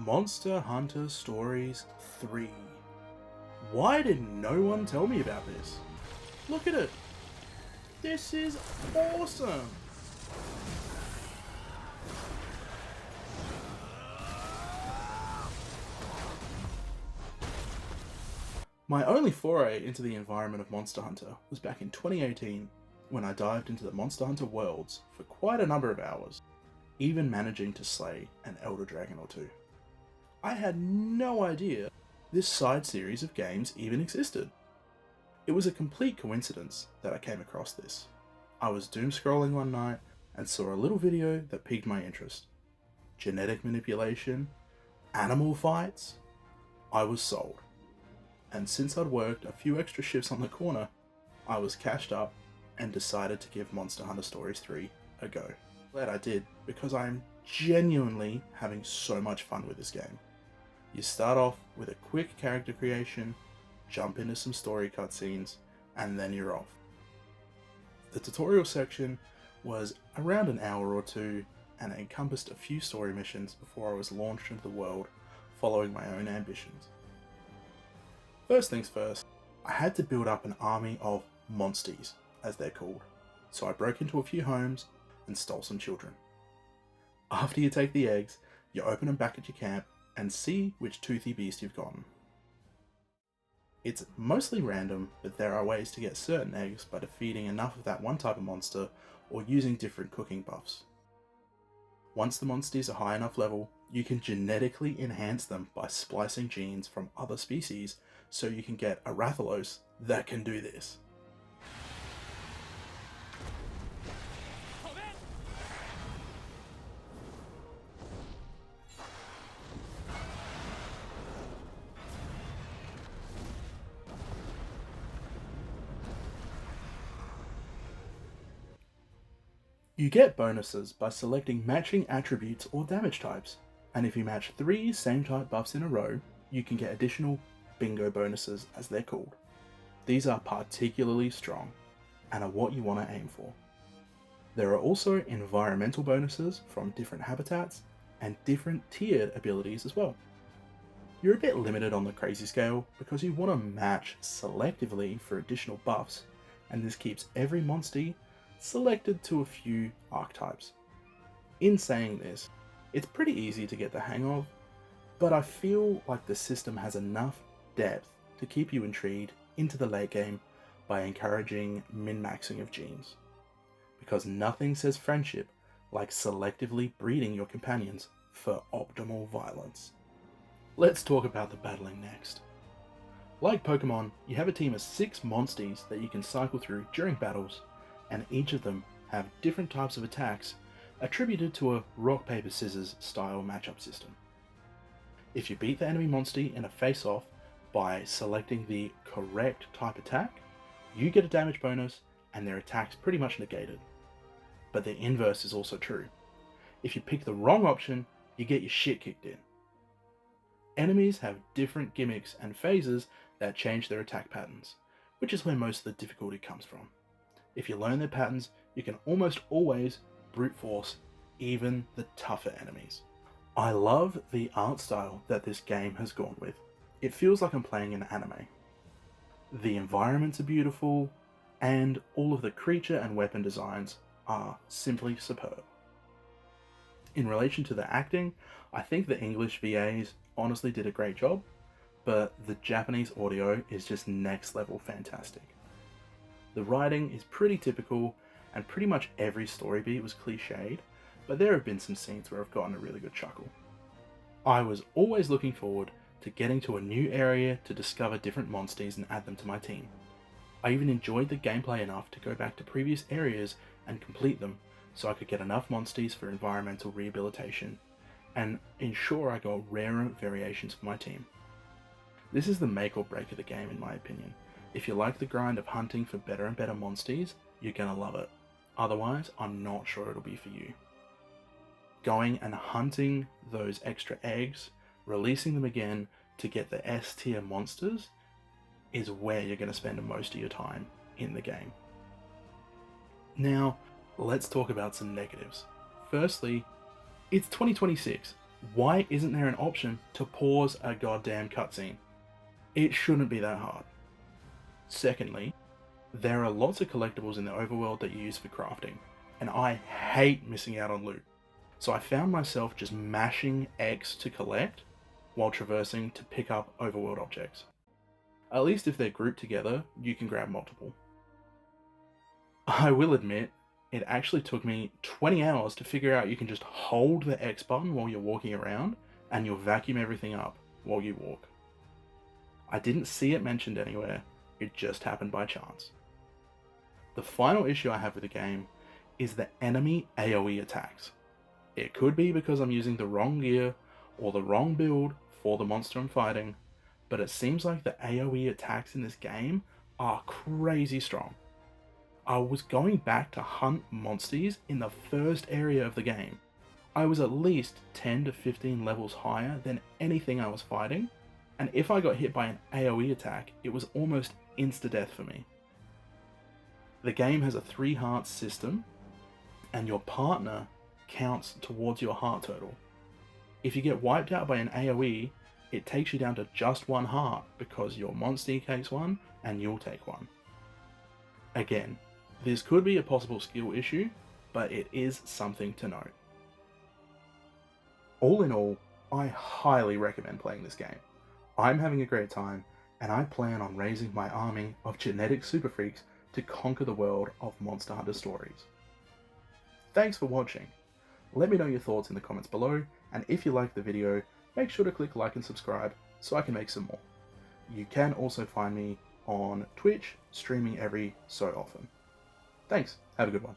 Monster Hunter Stories 3. Why did no one tell me about this? Look at it! This is awesome! My only foray into the environment of Monster Hunter was back in 2018 when I dived into the Monster Hunter worlds for quite a number of hours, even managing to slay an Elder Dragon or two. I had no idea this side series of games even existed. It was a complete coincidence that I came across this. I was doom scrolling one night and saw a little video that piqued my interest. Genetic manipulation, animal fights. I was sold. And since I'd worked a few extra shifts on the corner, I was cashed up and decided to give Monster Hunter Stories 3 a go. Glad I did, because I'm genuinely having so much fun with this game. You start off with a quick character creation, jump into some story cutscenes, and then you're off. The tutorial section was around an hour or two, and it encompassed a few story missions before I was launched into the world, following my own ambitions. First things first, I had to build up an army of monsties, as they're called, so I broke into a few homes and stole some children. After you take the eggs, you open them back at your camp and see which toothy beast you've gotten. It's mostly random, but there are ways to get certain eggs by defeating enough of that one type of monster or using different cooking buffs. Once the monsties are high enough level, you can genetically enhance them by splicing genes from other species, so you can get a Rathalos that can do this. You get bonuses by selecting matching attributes or damage types, and if you match 3 same type buffs in a row, you can get additional bingo bonuses, as they're called. These are particularly strong, and are what you want to aim for. There are also environmental bonuses from different habitats, and different tiered abilities as well. You're a bit limited on the crazy scale because you want to match selectively for additional buffs, and this keeps every monstie selected to a few archetypes. In saying this, it's pretty easy to get the hang of, but I feel like the system has enough depth to keep you intrigued into the late game by encouraging min-maxing of genes. Because nothing says friendship like selectively breeding your companions for optimal violence. Let's talk about the battling next. Like Pokemon, you have a team of 6 monsties that you can cycle through during battles, and each of them have different types of attacks attributed to a rock paper scissors style matchup system. If you beat the enemy monstie in a face-off by selecting the correct type attack, you get a damage bonus and their attack's pretty much negated. But the inverse is also true. If you pick the wrong option, you get your shit kicked in. Enemies have different gimmicks and phases that change their attack patterns, which is where most of the difficulty comes from. If you learn their patterns, you can almost always brute force even the tougher enemies. I love the art style that this game has gone with. It feels like I'm playing an anime. The environments are beautiful, and all of the creature and weapon designs are simply superb. In relation to the acting, I think the English VAs honestly did a great job, but the Japanese audio is just next level fantastic. The writing is pretty typical, and pretty much every story beat was cliched, but there have been some scenes where I've gotten a really good chuckle. I was always looking forward to getting to a new area to discover different monsties and add them to my team. I even enjoyed the gameplay enough to go back to previous areas and complete them, so I could get enough monsties for environmental rehabilitation, and ensure I got rarer variations for my team. This is the make or break of the game in my opinion. If you like the grind of hunting for better and better monsties, you're gonna love it. Otherwise, I'm not sure it'll be for you. Going and hunting those extra eggs, releasing them again to get the S tier monsters, is where you're gonna spend most of your time in the game. Now, let's talk about some negatives. Firstly, it's 2026. Why isn't there an option to pause a goddamn cutscene? It shouldn't be that hard. Secondly, there are lots of collectibles in the overworld that you use for crafting, and I hate missing out on loot. So I found myself just mashing X to collect while traversing to pick up overworld objects. At least if they're grouped together, you can grab multiple. I will admit, it actually took me 20 hours to figure out you can just hold the X button while you're walking around and you'll vacuum everything up while you walk. I didn't see it mentioned anywhere, it just happened by chance. The final issue I have with the game is the enemy AoE attacks. It could be because I'm using the wrong gear or the wrong build for the monster I'm fighting, but it seems like the AoE attacks in this game are crazy strong. I was going back to hunt monsters in the first area of the game. I was at least 10 to 15 levels higher than anything I was fighting, and if I got hit by an AoE attack, it was almost insta-death for me. The game has a 3 hearts system, and your partner counts towards your heart total. If you get wiped out by an AoE, it takes you down to just 1 heart because your monster takes 1 and you'll take 1. Again, this could be a possible skill issue, but it is something to note. All in all, I highly recommend playing this game. I'm having a great time, and I plan on raising my army of genetic super freaks to conquer the world of Monster Hunter stories. Thanks for watching. Let me know your thoughts in the comments below, and if you liked the video, make sure to click like and subscribe so I can make some more. You can also find me on Twitch, streaming every so often. Thanks, have a good one.